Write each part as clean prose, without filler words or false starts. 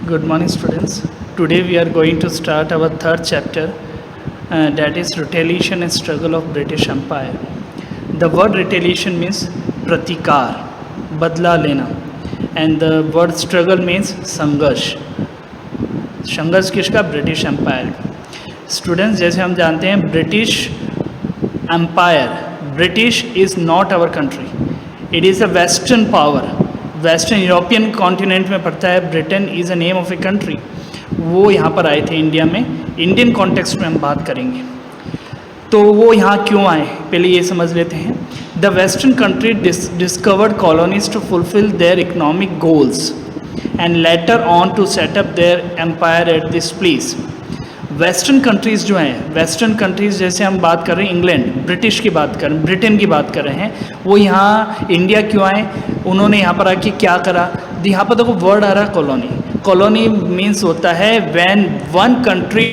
Good morning, students. Today we are going to start our third chapter, that is retaliation and struggle of British Empire. The word retaliation means pratikar, badla lena, and the word struggle means संघर्ष. संघर्ष किसका? British empire. Students, जैसे हम जानते हैं British empire, British is not our country, it is a western power. Western European continent में पड़ता है. Britain is a name of a country. वो यहाँ पर आए थे इंडिया में. इंडियन कॉन्टेक्स्ट में हम बात करेंगे. तो वो यहाँ क्यों आए, पहले ये समझ लेते हैं. The western country discovered colonies to fulfil their economic goals and later on to set up their empire at this place. Western countries जो हैं, वेस्टर्न कंट्रीज़ जैसे हम बात कर रहे हैं इंग्लैंड, ब्रिटिश की बात कर, ब्रिटेन की बात कर रहे हैं, वो यहाँ इंडिया क्यों आए, उन्होंने यहाँ पर आके क्या करा. यहाँ पर देखो वर्ड आ रहा है कॉलोनी. कॉलोनी मीन्स होता है व्हेन वन कंट्री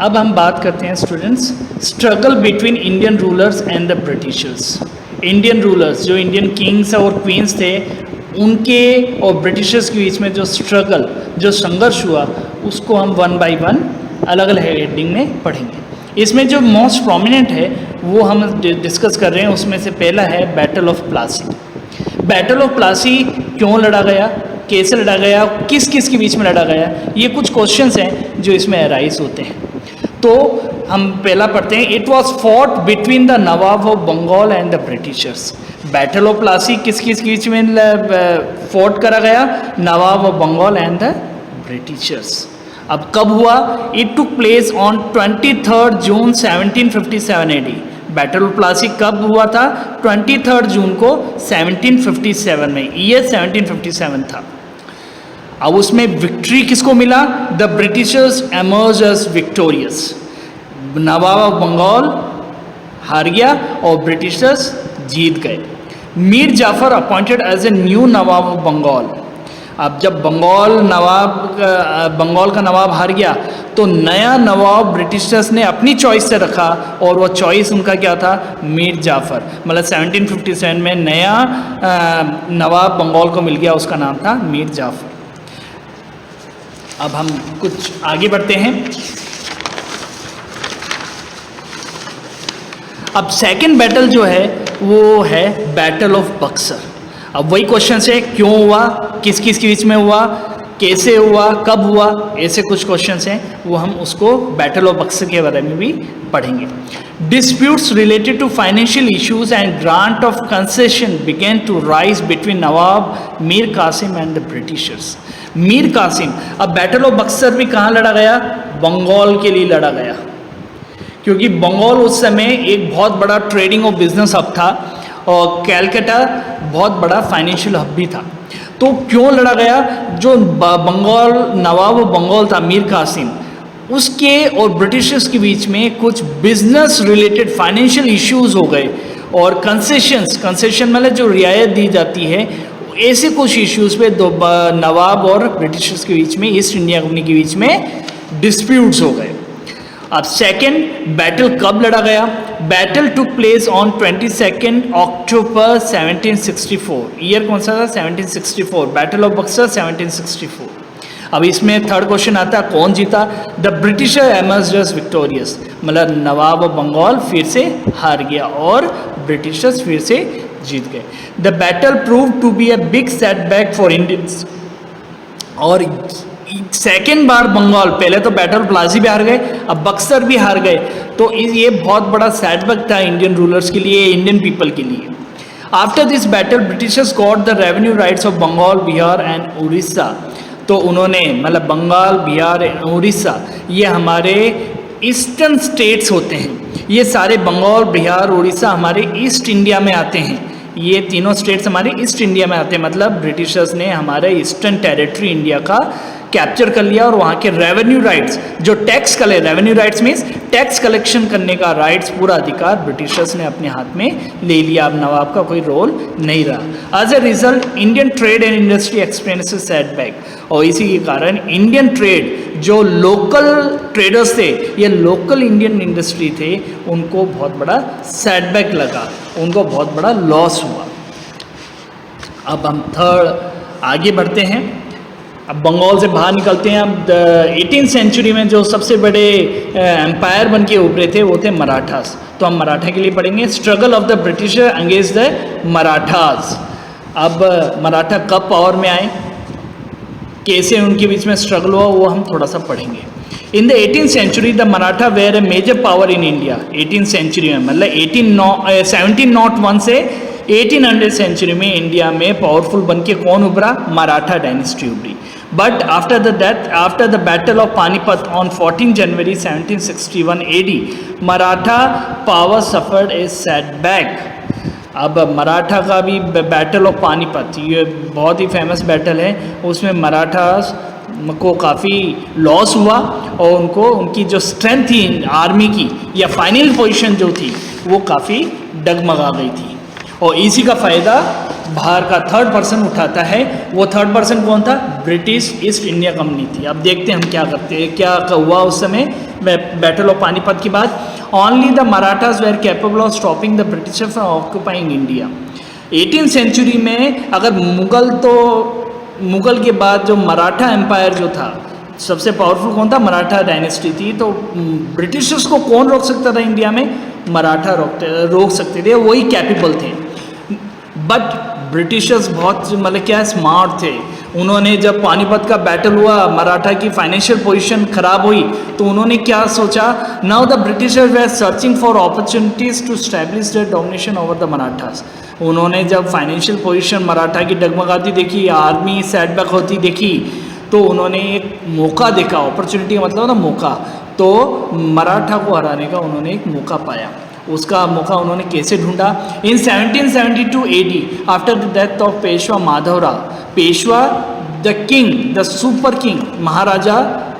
अब हम बात करते हैं students, struggle between Indian rulers and the Britishers. Indian rulers जो इंडियन किंग्स और क्वींस थे उनके और ब्रिटिशर्स के बीच में जो स्ट्रगल, जो संघर्ष हुआ, उसको हम वन बाय वन अलग अलग हेडिंग में पढ़ेंगे। इसमें जो मोस्ट प्रोमिनेंट है वो हम डिस्कस कर रहे हैं, उसमें से पहला है battle of Plassey. Battle of Plassey क्यों लड़ा गया, कैसे लड़ा गया, किस किस के बीच में लड़ा गया, ये कुछ क्वेश्चंस हैं जो इसमें अराइज होते हैं। तो हम पहला पढ़ते हैं, it was fought between the Nawab of Bengal and the britishers. Battle of Plassey किस किस के बीच में फॉट करा गया, Nawab of Bengal and the britishers. अब कब हुआ, it took place on 23 June 1757 AD। Battle of Plassey कब हुआ था, 23 जून को 1757 में, ईयर 1757 था। अब उसमें विक्ट्री किसको मिला, the Britishers emerge as victorious. Nawab of Bengal हार गया और ब्रिटिशर्स जीत गए। Mir Jafar appointed as a new Nawab of Bengal. अब जब बंगाल का नवाब हार गया तो नया नवाब ब्रिटिशर्स ने अपनी चॉइस से रखा, और वो चॉइस उनका क्या था, मीर जाफर। मतलब 1757 में नया नवाब बंगाल को मिल गया, उसका नाम था मीर जाफर। अब हम कुछ आगे बढ़ते हैं। अब सेकंड बैटल जो है वो है बैटल ऑफ बक्सर। अब वही क्वेश्चन है, क्यों हुआ, किस किस के बीच में हुआ, कैसे हुआ, कब हुआ, ऐसे कुछ क्वेश्चंस हैं, वो हम उसको बैटल ऑफ बक्सर के बारे में भी पढ़ेंगे। Disputes related to financial issues and grant of concession began to rise between Nawab Mir Qasim and the Britishers. Mir Qasim, अब बैटल ऑफ बक्सर भी कहाँ लड़ा गया, बंगाल के लिए लड़ा गया, क्योंकि बंगाल उस समय एक बहुत बड़ा ट्रेडिंग और बिजनेस हब था और कैलकाटा बहुत बड़ा फाइनेंशियल हब भी था। तो क्यों लड़ा गया, जो बंगाल नवाब बंगाल था मीर कासिम, उसके और ब्रिटिशर्स के बीच में कुछ बिजनेस रिलेटेड फाइनेंशियल इश्यूज हो गए, और कंसेशन मतलब जो रियायत दी जाती है, ऐसे कुछ इश्यूज पे दो नवाब और ब्रिटिशर्स के बीच में, ईस्ट इंडिया कंपनी के बीच में डिस्प्यूट्स हो गए। अब सेकेंड बैटल कब लड़ा गया, battle took place on 22 October 1764। Year कौन सा था, 1764, बैटल ऑफ बक्सर 1764। अब इसमें थर्ड क्वेश्चन आता है, कौन जीता, the Britisher emerged as victorious. मतलब नवाब ऑफ बंगाल फिर से हार गया और ब्रिटिशर्स फिर से जीत गए। The battle prove to be a big setback for Indians. और सेकेंड बार बंगाल, पहले तो बैटल प्लासी भी हार गए, अब बक्सर भी हार गए, तो ये बहुत बड़ा सेटबैक था इंडियन रूलर्स के लिए, इंडियन पीपल के लिए। After this battle Britishers got the revenue rights of Bengal, Bihar and Orissa. तो उन्होंने, मतलब बंगाल, बिहार, उड़ीसा, ये हमारे ईस्टर्न स्टेट्स होते हैं, ये सारे बंगाल, बिहार, उड़ीसा हमारे ईस्ट इंडिया में आते हैं। ये तीनों स्टेट्स हमारे ईस्ट इंडिया में आते हैं, मतलब ब्रिटिशर्स ने हमारे ईस्टर्न टेरिटरी इंडिया का कैप्चर कर लिया, और वहाँ के रेवेन्यू राइट्स, जो tax collect, revenue rights means tax collection करने का राइट्स, पूरा अधिकार ब्रिटिशर्स ने अपने हाथ में ले लिया। अब नवाब का कोई रोल नहीं रहा। As a result Indian trade and industry experiences setback, और इसी के कारण इंडियन ट्रेड, जो लोकल ट्रेडर्स थे, ये लोकल इंडियन इंडस्ट्री थे, उनको बहुत बड़ा सेटबैक लगा, उनको बहुत बड़ा लॉस हुआ। अब हम थर्ड आगे बढ़ते हैं। अब बंगाल से बाहर निकलते हैं। अब 18th सेंचुरी में जो सबसे बड़े एम्पायर बन के उभरे थे वो थे मराठास। तो हम मराठा के लिए पढ़ेंगे, struggle of the britisher against the Marathas. अब मराठा कब पावर में आए, कैसे उनके बीच में स्ट्रगल हुआ, वो हम थोड़ा सा पढ़ेंगे। In the 18th century the Maratha were a major power in India. 18th century में, मतलब 1701 से 1800 सेंचुरी में इंडिया में पावरफुल बन के कौन उभरा, मराठा डायनेस्टी उभरी। But after the Battle of Panipat on 14 January 1761 AD, Maratha power suffered a setback. अब मराठा का भी बैटल ऑफ पानीपत, ये बहुत ही फेमस बैटल है, उसमें मराठा को काफ़ी लॉस हुआ और उनको, उनकी जो स्ट्रेंथ थी आर्मी की या फाइनल पोजीशन जो थी वो काफ़ी डगमगा गई थी, और इसी का फ़ायदा बाहर का थर्ड पर्सन उठाता है। वो थर्ड पर्सन कौन था, ब्रिटिश ईस्ट इंडिया कंपनी थी। अब देखते हैं हम क्या करते हैं, क्या हुआ उस समय बैटल ऑफ पानीपत के बाद only the Marathas were capable of stopping the Britisher from occupying India. 18th century में अगर मुगल के बाद जो मराठा एम्पायर जो था, सबसे पावरफुल कौन था? मराठा डायनेस्टी थी। तो ब्रिटिशर्स को कौन रोक सकता था इंडिया में? मराठा रोक सकते थे, वही कैपेबल थे। बट ब्रिटिशर्स बहुत मतलब क्या स्मार्ट थे। उन्होंने जब पानीपत का बैटल हुआ, मराठा की फाइनेंशियल पोजीशन खराब हुई, तो उन्होंने क्या सोचा? Now the Britishers they are searching for opportunities to establish their domination over the Marathas. उन्होंने जब फाइनेंशियल पोजीशन मराठा की डगमगाती देखी, आर्मी सेटबैक होती देखी, तो उन्होंने एक मौका देखा। अपॉर्चुनिटी का मतलब ना मौका, तो मराठा को हराने का उन्होंने एक मौका पाया। उसका मौका उन्होंने कैसे ढूंढा? इन 1772 AD after the death of Peshwa Madhavrao, Peshwa the king, the super king, Maharaja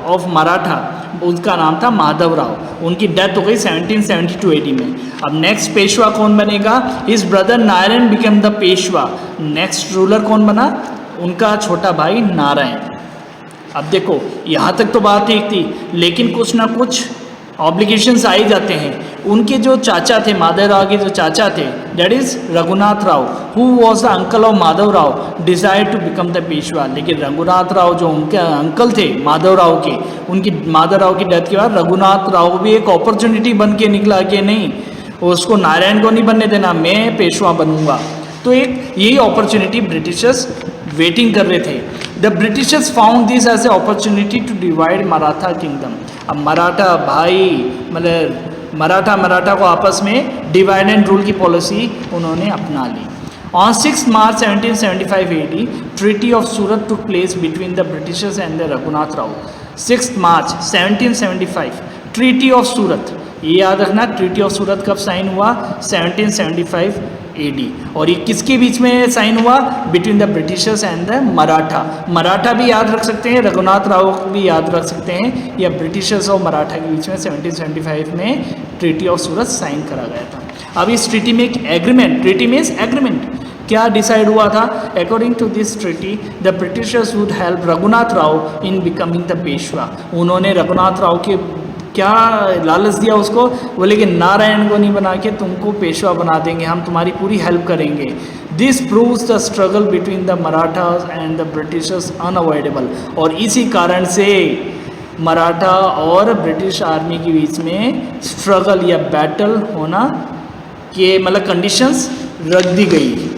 of Maratha, उसका नाम था माधवराव। उनकी डेथ हो गई 1772 AD में। अब नेक्स्ट पेशवा कौन बनेगा? His brother Narayan became the Peshwa. Next ruler कौन बना? उनका छोटा भाई नारायण। अब देखो यहाँ तक तो बात ठीक थी, लेकिन कुछ ना कुछ ऑब्लिगेशंस आ ही जाते हैं। उनके जो चाचा थे, माधवराव के जो चाचा थे, that is Raghunath Rao, who was the uncle of Madhavrao, desire to become the Peshwa. लेकिन रघुनाथ राव जो उनके अंकल थे माधवराव के, उनकी माधवराव की डेथ के बाद रघुनाथ राव भी एक अपॉर्चुनिटी बन के निकला कि नहीं, उसको नारायण को नहीं बनने देना, मैं पेशवा बनूंगा। तो एक यही अपॉर्चुनिटी ब्रिटिशर्स वेटिंग कर रहे थे। The britishers found this as a opportunity to divide Maratha kingdom. अब मराठा भाई मतलब मराठा को आपस में डिवाइड एंड रूल की पॉलिसी उन्होंने अपना ली। On 6 March 1775 AD treaty of Surat took place between the britishers and the Raghunath Rao. 6 March 1775 treaty of Surat, ये याद रखना, ट्रीटी ऑफ सूरत कब साइन हुआ? 1775 AD। और ये किसके बीच में साइन हुआ? Between the britishers and the Maratha. Maratha भी याद रख सकते हैं, रघुनाथ राव भी याद रख सकते हैं, या ब्रिटिशर्स और मराठा के बीच में 1775 में ट्रीटी ऑफ सूरत साइन करा गया था। अब इस ट्रीटी में एक एग्रीमेंट, ट्रीटी मीन्स एग्रीमेंट, क्या डिसाइड हुआ था? According to this treaty the Britishers would help Raghunath Rao in becoming the Peshwa. उन्होंने रघुनाथ राव के क्या लालच दिया उसको? बोले कि नारायण को नहीं बना के तुमको पेशवा बना देंगे, हम तुम्हारी पूरी हेल्प करेंगे। This proves the struggle between the Marathas and the Britishers unavoidable. और इसी कारण से मराठा और ब्रिटिश आर्मी के बीच में स्ट्रगल या बैटल होना के मतलब कंडीशंस रख दी गई।